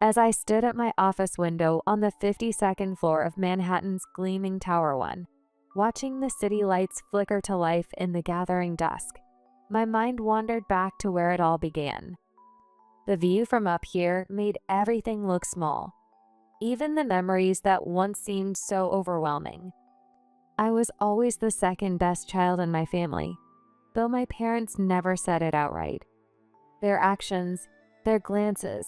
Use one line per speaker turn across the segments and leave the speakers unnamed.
as I stood at my office window on the 52nd floor of Manhattan's gleaming Tower 1, watching the city lights flicker to life in the gathering dusk. My mind wandered back to where it all began. The view from up here made everything look small, even the memories that once seemed so overwhelming. I was always the second best child in my family, though my parents never said it outright. Their actions, their glances,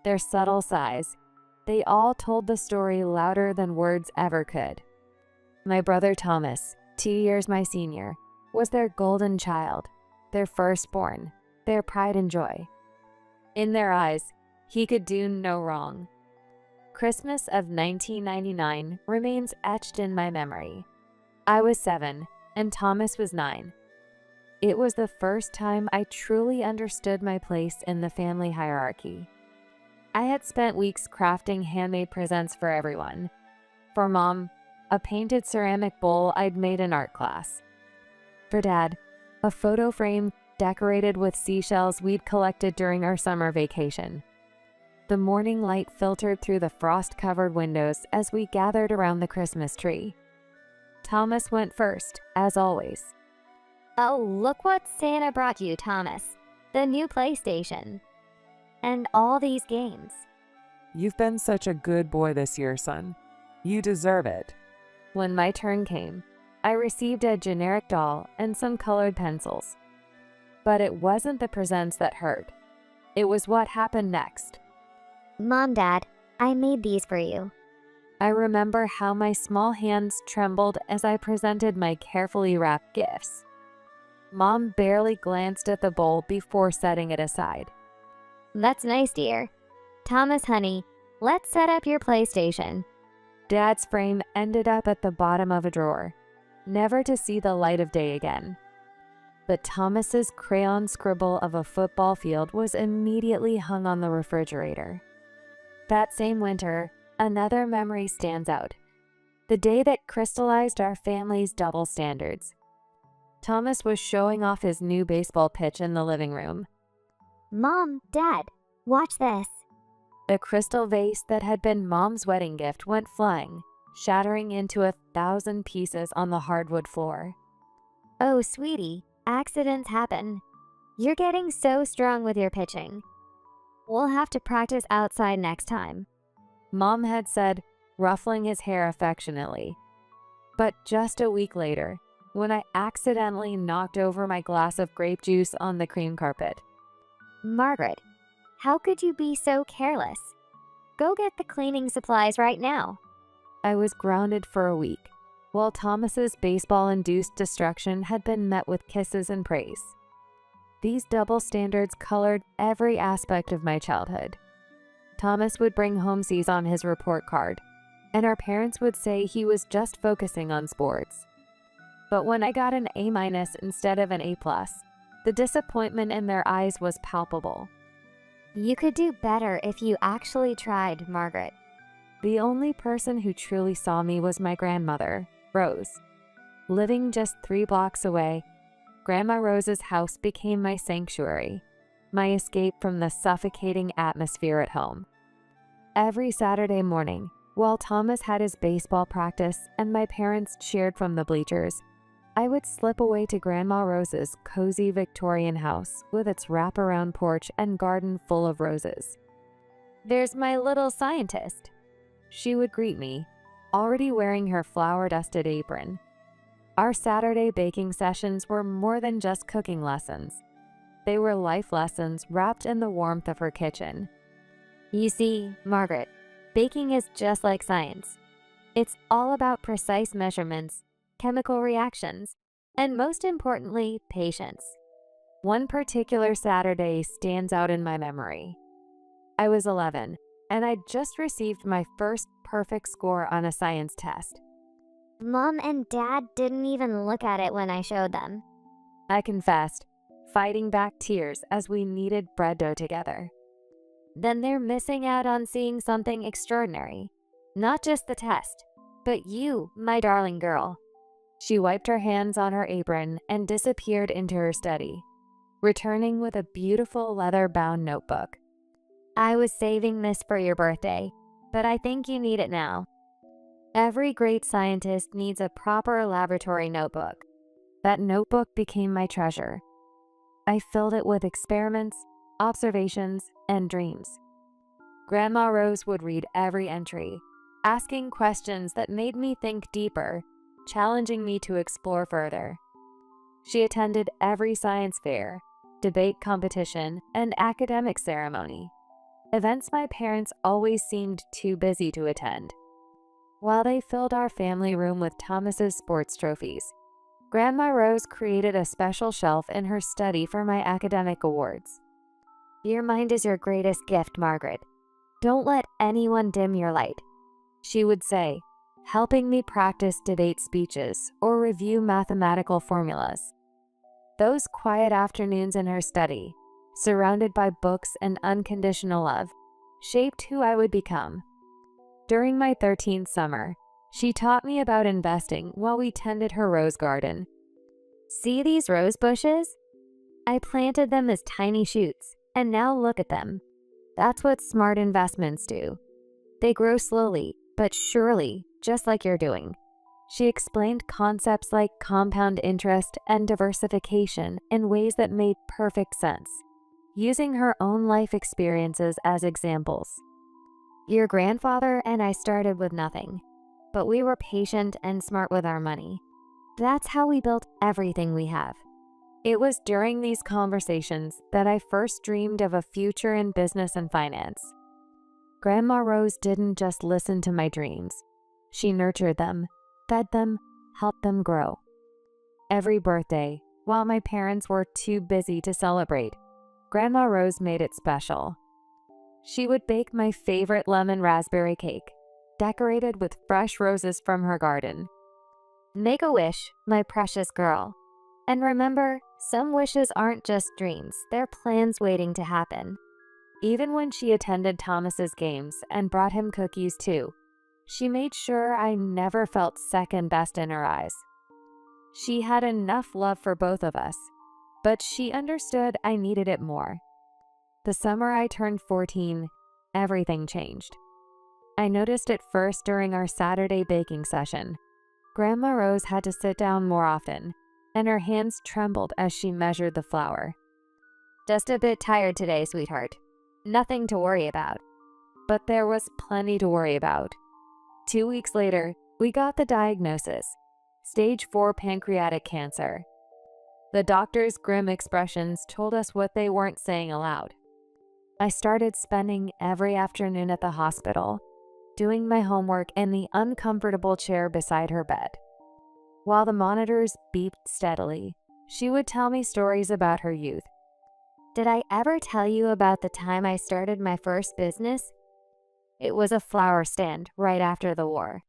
their subtle sighs, they all told the story louder than words ever could. My brother Thomas, 2 years my senior, was their golden child, their firstborn, their pride and joy. In their eyes, he could do no wrong. Christmas of 1999 remains etched in my memory. I was 7, and Thomas was 9. It was the first time I truly understood my place in the family hierarchy. I had spent weeks crafting handmade presents for everyone. For Mom, a painted ceramic bowl I'd made in art class. For Dad, a photo frame decorated with seashells we'd collected during our summer vacation. The morning light filtered through the frost-covered windows as we gathered around the Christmas tree. Thomas went first, as always.
Oh, look what Santa brought you, Thomas. The new PlayStation. And all these games.
You've been such a good boy this year, son. You deserve it.
When my turn came, I received a generic doll and some colored pencils. But it wasn't the presents that hurt. It was what happened next.
Mom, Dad, I made these for you.
I remember how my small hands trembled as I presented my carefully wrapped gifts. Mom barely glanced at the bowl before setting it aside.
That's nice, dear. Thomas, honey, let's set up your PlayStation.
Dad's frame ended up at the bottom of a drawer, never to see the light of day again. But Thomas's crayon scribble of a football field was immediately hung on the refrigerator. That same winter, another memory stands out. The day that crystallized our family's double standards. Thomas was showing off his new baseball pitch in the living room.
Mom, Dad, watch this.
The crystal vase that had been Mom's wedding gift went flying, shattering into 1,000 pieces on the hardwood floor.
Oh, sweetie, accidents happen. You're getting so strong with your pitching. We'll have to practice outside next time.
Mom had said, ruffling his hair affectionately. But just a week later, when I accidentally knocked over my glass of grape juice on the cream carpet.
Margaret, how could you be so careless? Go get the cleaning supplies right now.
I was grounded for a week, while Thomas's baseball-induced destruction had been met with kisses and praise. These double standards colored every aspect of my childhood. Thomas would bring home C's on his report card, and our parents would say he was just focusing on sports. But when I got an A- instead of an A+, the disappointment in their eyes was palpable.
You could do better if you actually tried, Margaret.
The only person who truly saw me was my grandmother, Rose. Living just 3 blocks away, Grandma Rose's house became my sanctuary, my escape from the suffocating atmosphere at home. Every Saturday morning, while Thomas had his baseball practice and my parents cheered from the bleachers, I would slip away to Grandma Rose's cozy Victorian house with its wraparound porch and garden full of roses. "There's my little scientist," she would greet me, already wearing her flour-dusted apron. Our Saturday baking sessions were more than just cooking lessons. They were life lessons wrapped in the warmth of her kitchen.
You see, Margaret, baking is just like science. It's all about precise measurements, chemical reactions, and most importantly, patience. One particular Saturday stands out in my memory. I was 11, and I'd just received my first perfect score on a science test. Mom and Dad didn't even look at it when I showed them.
I confessed, fighting back tears as we kneaded bread dough together.
Then they're missing out on seeing something extraordinary. Not just the test, but you, my darling girl.
She wiped her hands on her apron and disappeared into her study, returning with a beautiful leather-bound notebook.
I was saving this for your birthday, but I think you need it now. Every great scientist needs a proper laboratory notebook.
That notebook became my treasure. I filled it with experiments, observations, and dreams. Grandma Rose would read every entry, asking questions that made me think deeper, challenging me to explore further. She attended every science fair, debate competition, and academic ceremony, events my parents always seemed too busy to attend. While they filled our family room with Thomas's sports trophies, Grandma Rose created a special shelf in her study for my academic awards.
Your mind is your greatest gift, Margaret. Don't let anyone dim your light,
she would say, helping me practice debate speeches or review mathematical formulas. Those quiet afternoons in her study, surrounded by books and unconditional love, shaped who I would become. During my 13th summer, she taught me about investing while we tended her rose garden.
See these rose bushes? I planted them as tiny shoots, and now look at them. That's what smart investments do. They grow slowly, but surely, just like you're doing.
She explained concepts like compound interest and diversification in ways that made perfect sense, using her own life experiences as examples.
Your grandfather and I started with nothing, but we were patient and smart with our money. That's how we built everything we have.
It was during these conversations that I first dreamed of a future in business and finance. Grandma Rose didn't just listen to my dreams. She nurtured them, fed them, helped them grow. Every birthday, while my parents were too busy to celebrate, Grandma Rose made it special. She would bake my favorite lemon raspberry cake, decorated with fresh roses from her garden.
Make a wish, my precious girl. And remember, some wishes aren't just dreams, they're plans waiting to happen.
Even when she attended Thomas's games and brought him cookies too, she made sure I never felt second best in her eyes. She had enough love for both of us, but she understood I needed it more. The summer I turned 14, everything changed. I noticed it first during our Saturday baking session. Grandma Rose had to sit down more often, and her hands trembled as she measured the flour.
Just a bit tired today, sweetheart. Nothing to worry about.
But there was plenty to worry about. 2 weeks later, we got the diagnosis: stage 4 pancreatic cancer. The doctor's grim expressions told us what they weren't saying aloud. I started spending every afternoon at the hospital, doing my homework in the uncomfortable chair beside her bed. While the monitors beeped steadily, she would tell me stories about her youth.
Did I ever tell you about the time I started my first business? It was a flower stand right after the war.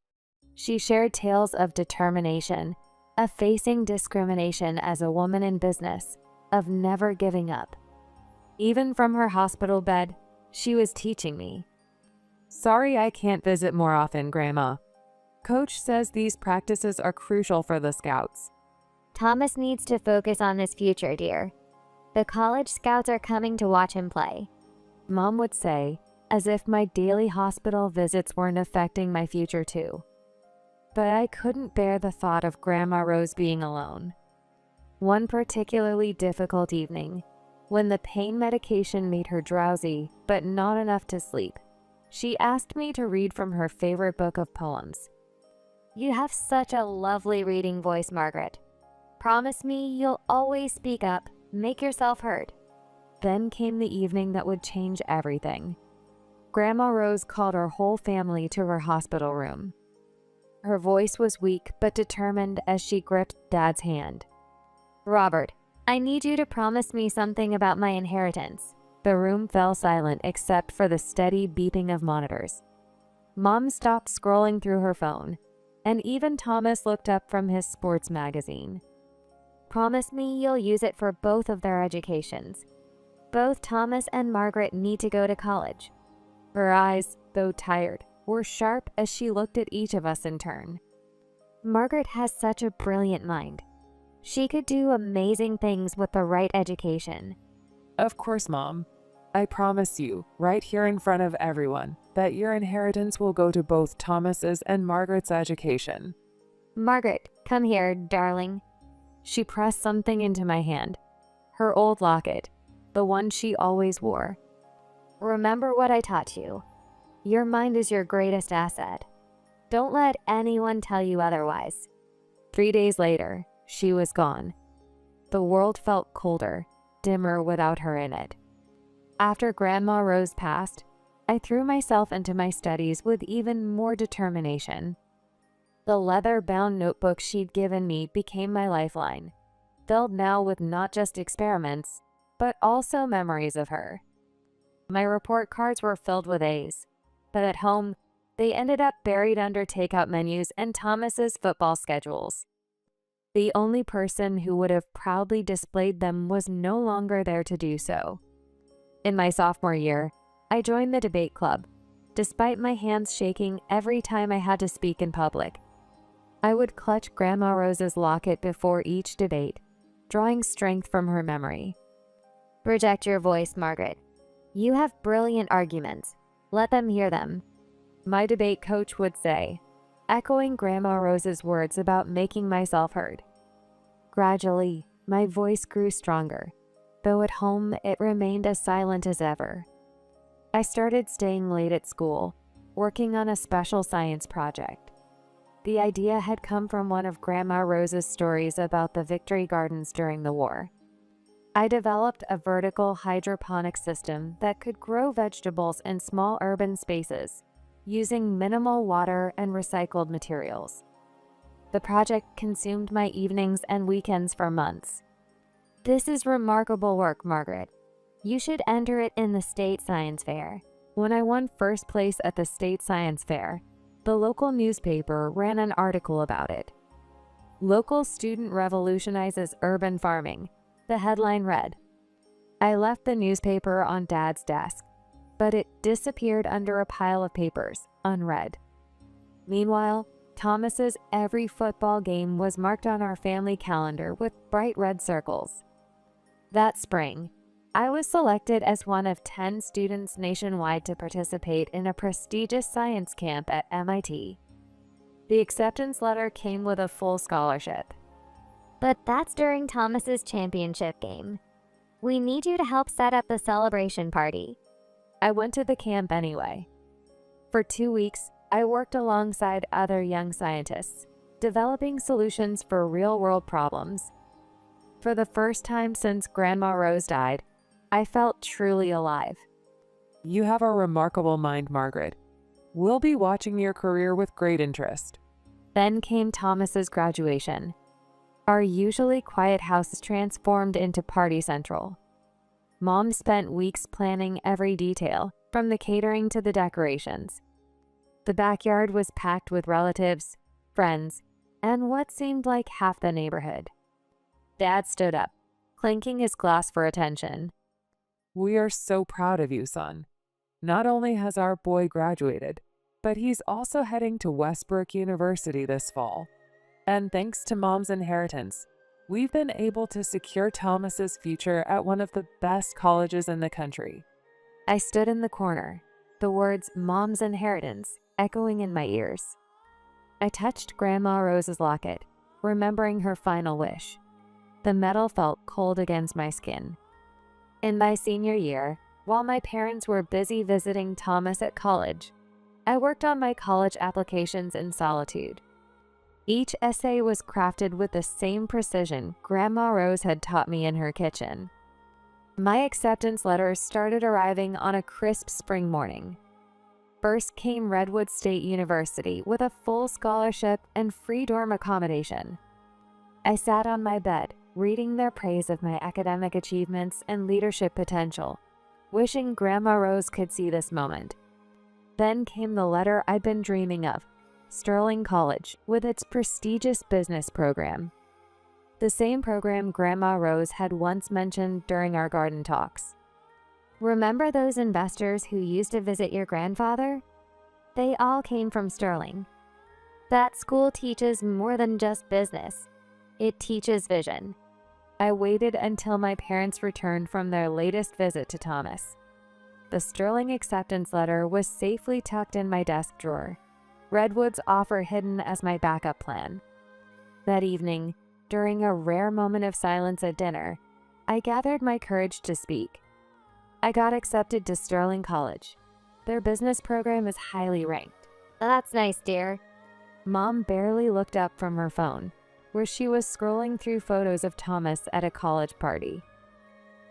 She shared tales of determination, of facing discrimination as a woman in business, of never giving up. Even from her hospital bed, she was teaching me. Sorry I can't visit more often, Grandma. Coach says these practices are crucial for the Scouts.
Thomas needs to focus on his future, dear. The college scouts are coming to watch him play,
Mom would say, as if my daily hospital visits weren't affecting my future too. But I couldn't bear the thought of Grandma Rose being alone. One particularly difficult evening, when the pain medication made her drowsy but not enough to sleep, she asked me to read from her favorite book of poems.
You have such a lovely reading voice, Margaret. Promise me you'll always speak up, make yourself heard.
Then came the evening that would change everything. Grandma Rose called our whole family to her hospital room. Her voice was weak but determined as she gripped Dad's hand.
Robert, I need you to promise me something about my inheritance.
The room fell silent except for the steady beeping of monitors. Mom stopped scrolling through her phone, and even Thomas looked up from his sports magazine.
Promise me you'll use it for both of their educations. Both Thomas and Margaret need to go to college.
Her eyes, though tired, were sharp as she looked at each of us in turn.
Margaret has such a brilliant mind. She could do amazing things with the right education.
Of course, Mom. I promise you, right here in front of everyone, that your inheritance will go to both Thomas's and Margaret's education."
Margaret, come here, darling.
She pressed something into my hand. Her old locket, the one she always wore.
Remember what I taught you. Your mind is your greatest asset. Don't let anyone tell you otherwise.
3 days later, she was gone. The world felt colder, dimmer without her in it. After Grandma Rose passed, I threw myself into my studies with even more determination. The leather-bound notebook she'd given me became my lifeline, filled now with not just experiments, but also memories of her. My report cards were filled with A's, but at home, they ended up buried under takeout menus and Thomas's football schedules. The only person who would have proudly displayed them was no longer there to do so. In my sophomore year, I joined the debate club, despite my hands shaking every time I had to speak in public. I would clutch Grandma Rose's locket before each debate, drawing strength from her memory.
Project your voice, Margaret. You have brilliant arguments. Let them hear them.
My debate coach would say, echoing Grandma Rose's words about making myself heard. Gradually, my voice grew stronger, though at home it remained as silent as ever. I started staying late at school, working on a special science project. The idea had come from one of Grandma Rose's stories about the Victory Gardens during the war. I developed a vertical hydroponic system that could grow vegetables in small urban spaces, using minimal water and recycled materials. The project consumed my evenings and weekends for months.
This is remarkable work, Margaret. You should enter it in the state science fair.
When I won first place at the state science fair, the local newspaper ran an article about it. "Local student revolutionizes urban farming," the headline read. I left the newspaper on Dad's desk, but it disappeared under a pile of papers, unread. Meanwhile, Thomas's every football game was marked on our family calendar with bright red circles. That spring, I was selected as one of 10 students nationwide to participate in a prestigious science camp at MIT. The acceptance letter came with a full scholarship.
But that's during Thomas's championship game. We need you to help set up the celebration party.
I went to the camp anyway. For 2 weeks, I worked alongside other young scientists, developing solutions for real-world problems. For the first time since Grandma Rose died, I felt truly alive.
You have a remarkable mind, Margaret. We'll be watching your career with great interest.
Then came Thomas's graduation. Our usually quiet house transformed into party central. Mom spent weeks planning every detail, from the catering to the decorations. The backyard was packed with relatives, friends, and what seemed like half the neighborhood. Dad stood up, clinking his glass for attention.
"We are so proud of you, son. Not only has our boy graduated, but he's also heading to Westbrook University this fall. And thanks to Mom's inheritance, we've been able to secure Thomas's future at one of the best colleges in the country."
I stood in the corner, the words "Mom's inheritance" echoing in my ears. I touched Grandma Rose's locket, remembering her final wish. The metal felt cold against my skin. In my senior year, while my parents were busy visiting Thomas at college, I worked on my college applications in solitude. Each essay was crafted with the same precision Grandma Rose had taught me in her kitchen. My acceptance letters started arriving on a crisp spring morning. First came Redwood State University with a full scholarship and free dorm accommodation. I sat on my bed, reading their praise of my academic achievements and leadership potential, wishing Grandma Rose could see this moment. Then came the letter I'd been dreaming of, Sterling College, with its prestigious business program. The same program Grandma Rose had once mentioned during our garden talks.
Remember those investors who used to visit your grandfather? They all came from Sterling. That school teaches more than just business. It teaches vision.
I waited until my parents returned from their latest visit to Thomas. the sterling acceptance letter was safely tucked in my desk drawer, Redwood's offer hidden as my backup plan. That evening, during a rare moment of silence at dinner, I gathered my courage to speak. I got accepted to Sterling College. Their business program is highly ranked.
That's nice, dear.
Mom barely looked up from her phone, where she was scrolling through photos of Thomas at a college party.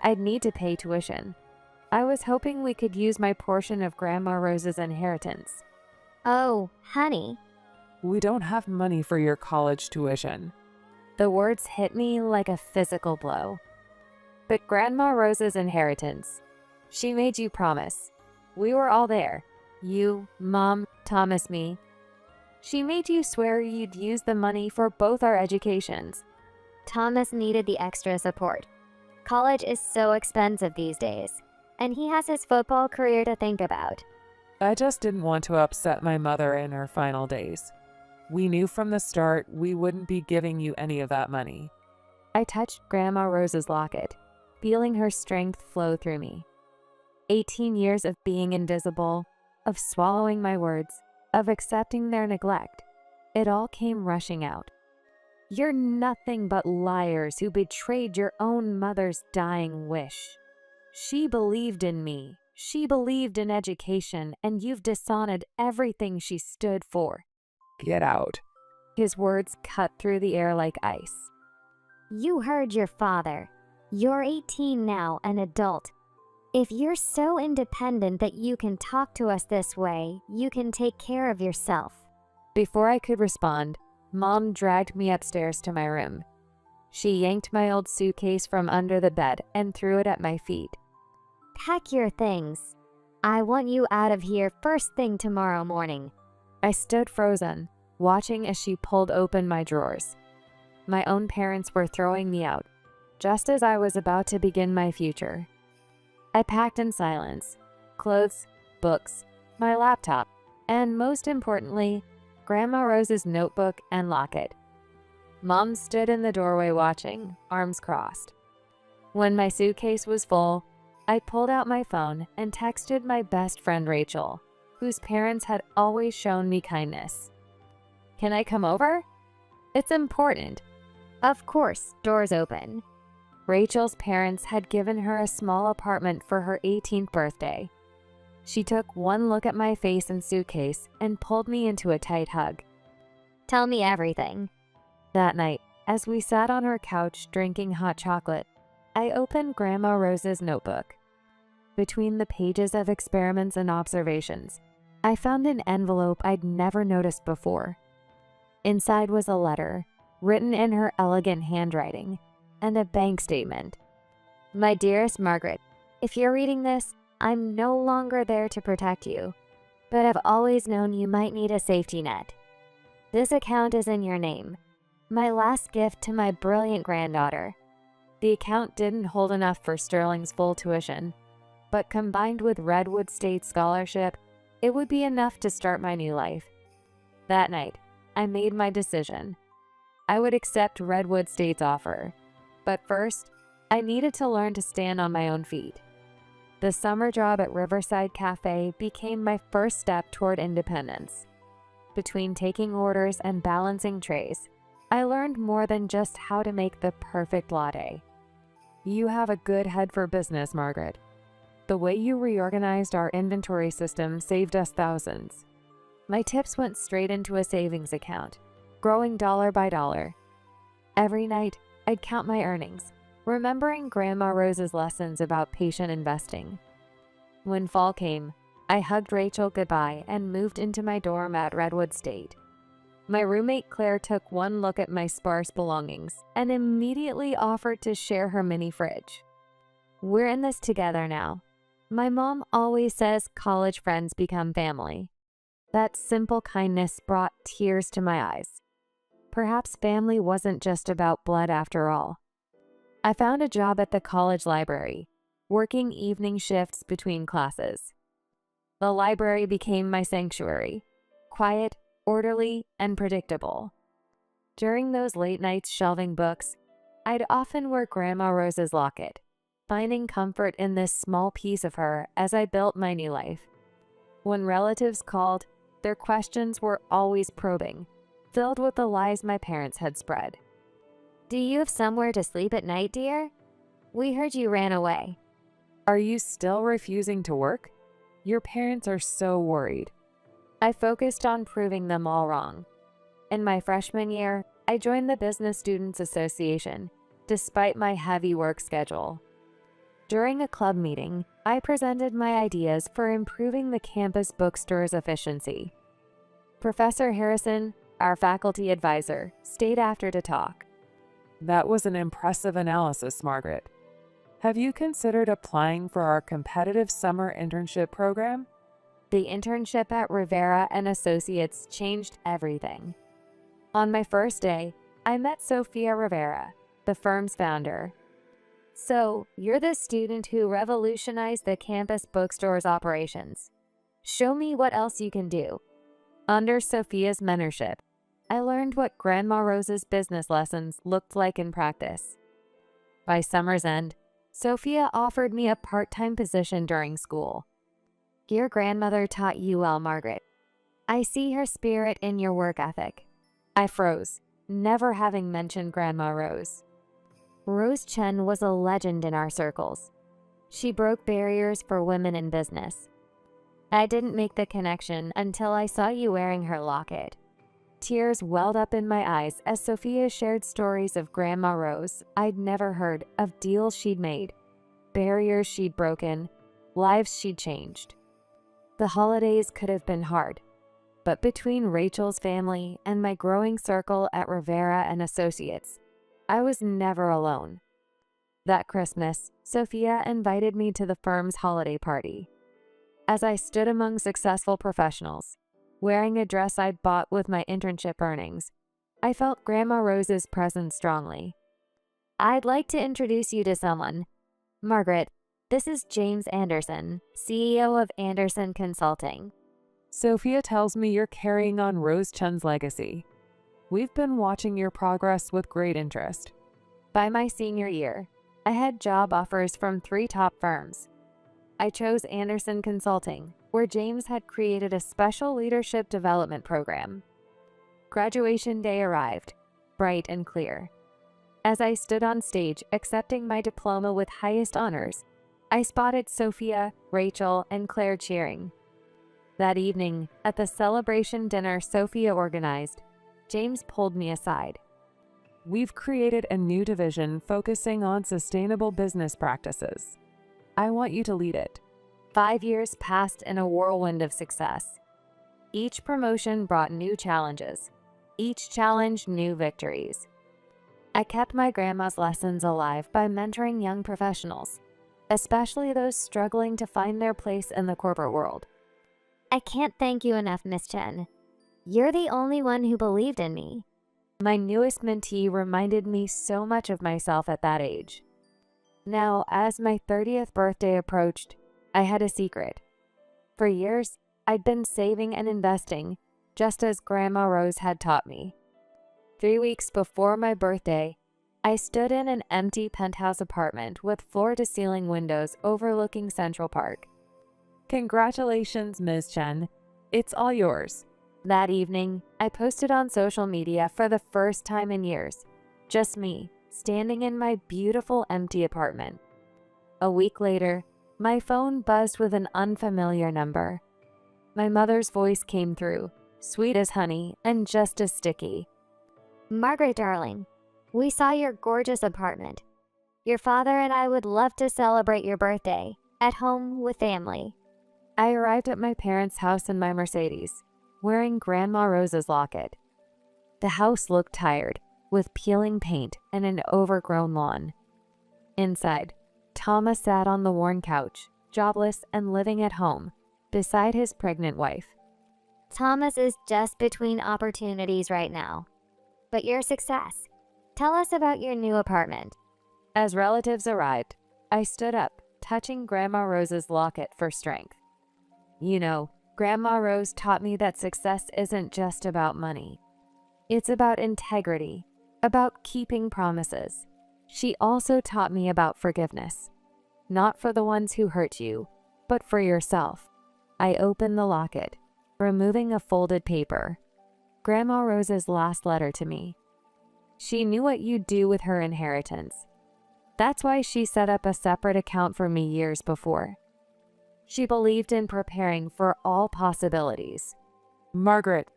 I'd need to pay tuition. I was hoping we could use my portion of Grandma Rose's inheritance.
Oh, honey.
We don't have money for your college tuition.
The words hit me like a physical blow. But Grandma Rose's inheritance. She made you promise. We were all there. You, Mom, Thomas, me. She made you swear you'd use the money for both our educations.
Thomas needed the extra support. College is so expensive these days, and he has his football career to think about.
I just didn't want to upset my mother in her final days. We knew from the start we wouldn't be giving you any of that money.
I touched Grandma Rose's locket, feeling her strength flow through me. 18 years of being invisible, of swallowing my words, of accepting their neglect. It all came rushing out. You're nothing but liars who betrayed your own mother's dying wish. She believed in me. She believed in education, and you've dishonored everything she stood for.
Get out.
His words cut through the air like ice.
You heard your father. You're 18 now, an adult. If you're so independent that you can talk to us this way, you can take care of yourself.
Before I could respond, Mom dragged me upstairs to my room. She yanked my old suitcase from under the bed and threw it at my feet.
Pack your things. I want you out of here first thing tomorrow morning.
I stood frozen, watching as she pulled open my drawers. My own parents were throwing me out, just as I was about to begin my future. I packed in silence, clothes, books, my laptop, and most importantly, Grandma Rose's notebook and locket. Mom stood in the doorway watching, arms crossed. When my suitcase was full, I pulled out my phone and texted my best friend Rachel, whose parents had always shown me kindness. Can I come over? It's important.
Of course, doors open.
Rachel's parents had given her a small apartment for her 18th birthday. She took one look at my face and suitcase and pulled me into a tight hug.
Tell me everything.
That night, as we sat on her couch drinking hot chocolate, I opened Grandma Rose's notebook. Between the pages of experiments and observations, I found an envelope I'd never noticed before. Inside was a letter, written in her elegant handwriting, and a bank statement. My dearest Margaret, if you're reading this, I'm no longer there to protect you, but I've always known you might need a safety net. This account is in your name, my last gift to my brilliant granddaughter. The account didn't hold enough for Sterling's full tuition, but combined with Redwood State scholarship, it would be enough to start my new life. That night, I made my decision. I would accept Redwood State's offer. But first, I needed to learn to stand on my own feet. The summer job at Riverside Cafe became my first step toward independence. Between taking orders and balancing trays, I learned more than just how to make the perfect latte. You have a good head for business, Margaret. The way you reorganized our inventory system saved us thousands. My tips went straight into a savings account, growing dollar by dollar. Every night, I'd count my earnings, remembering Grandma Rose's lessons about patient investing. When fall came, I hugged Rachel goodbye and moved into my dorm at Redwood State. My roommate Claire took one look at my sparse belongings and immediately offered to share her mini fridge. We're in this together now. My mom always says college friends become family. That simple kindness brought tears to my eyes. Perhaps family wasn't just about blood after all. I found a job at the college library, working evening shifts between classes. The library became my sanctuary, quiet, orderly, and predictable. During those late nights shelving books, I'd often wear Grandma Rose's locket, finding comfort in this small piece of her as I built my new life. When relatives called, their questions were always probing, filled with the lies my parents had spread.
Do you have somewhere to sleep at night, dear? We heard you ran away.
Are you still refusing to work? Your parents are so worried.
I focused on proving them all wrong. In my freshman year, I joined the Business Students Association, despite my heavy work schedule. During a club meeting, I presented my ideas for improving the campus bookstore's efficiency. Professor Harrison, our faculty advisor, stayed after to talk.
That was an impressive analysis, Margaret. Have you considered applying for our competitive summer internship program?
The internship at Rivera and Associates changed everything. On my first day, I met Sofia Rivera, the firm's founder.
So, you're the student who revolutionized the campus bookstore's operations. Show me what else you can do.
Under Sofia's mentorship, I learned what Grandma Rose's business lessons looked like in practice. By summer's end, Sofia offered me a part-time position during school.
Your grandmother taught you well, Margaret. I see her spirit in your work ethic.
I froze, never having mentioned Grandma Rose.
Rose Chen was a legend in our circles. She broke barriers for women in business.
I didn't make the connection until I saw you wearing her locket. Tears welled up in my eyes as Sofia shared stories of Grandma Rose I'd never heard, of deals she'd made, barriers she'd broken, lives she'd changed. The holidays could have been hard, but between Rachel's family and my growing circle at Rivera and Associates, I was never alone. That Christmas, Sofia invited me to the firm's holiday party. As I stood among successful professionals, wearing a dress I'd bought with my internship earnings, I felt Grandma Rose's presence strongly.
I'd like to introduce you to someone. Margaret, this is James Anderson, CEO of Anderson Consulting.
Sofia tells me you're carrying on Rose Chen's legacy. We've been watching your progress with great interest.
By my senior year, I had job offers from 3 top firms. I chose Anderson Consulting, where James had created a special leadership development program. Graduation day arrived, bright and clear. As I stood on stage accepting my diploma with highest honors, I spotted Sofia, Rachel, and Claire cheering. That evening, at the celebration dinner Sofia organized, James pulled me aside.
We've created a new division focusing on sustainable business practices. I want you to lead it.
5 years passed in a whirlwind of success. Each promotion brought new challenges. Each challenge, new victories. I kept my grandma's lessons alive by mentoring young professionals, especially those struggling to find their place in the corporate world.
I can't thank you enough, Miss Chen. You're the only one who believed in me.
My newest mentee reminded me so much of myself at that age. Now, as my 30th birthday approached, I had a secret. For years, I'd been saving and investing, just as Grandma Rose had taught me. 3 weeks before my birthday, I stood in an empty penthouse apartment with floor-to-ceiling windows overlooking Central Park.
Congratulations, Ms. Chen. It's all yours.
That evening, I posted on social media for the first time in years. Just me, standing in my beautiful empty apartment. A week later, my phone buzzed with an unfamiliar number. My mother's voice came through, sweet as honey and just as sticky.
Margaret, darling, we saw your gorgeous apartment. Your father and I would love to celebrate your birthday at home with family.
I arrived at my parents' house in my Mercedes, wearing Grandma Rose's locket. The house looked tired, with peeling paint and an overgrown lawn. Inside, Thomas sat on the worn couch, jobless and living at home, beside his pregnant wife.
Thomas is just between opportunities right now. But your success. Tell us about your new apartment.
As relatives arrived, I stood up, touching Grandma Rose's locket for strength. You know, Grandma Rose taught me that success isn't just about money. It's about integrity, about keeping promises. She also taught me about forgiveness, not for the ones who hurt you, but for yourself. I opened the locket, removing a folded paper. Grandma Rose's last letter to me. She knew what you'd do with her inheritance. That's why she set up a separate account for me years before. She believed in preparing for all possibilities.
Margaret,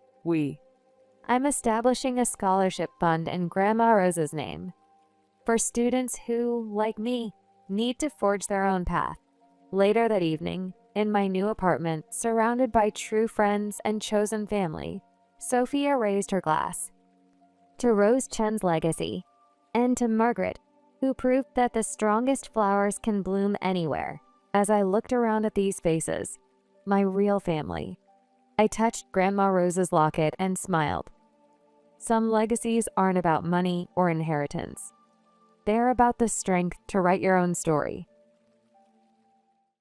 I'm establishing a scholarship fund in Grandma Rose's name for students who, like me, need to forge their own path. Later that evening, in my new apartment, surrounded by true friends and chosen family, Sophia raised her glass.
To Rose Chen's legacy, and to Margaret, who proved that the strongest flowers can bloom anywhere.
As I looked around at these faces, my real family, I touched Grandma Rose's locket and smiled. Some legacies aren't about money or inheritance. They're about the strength to write your own story.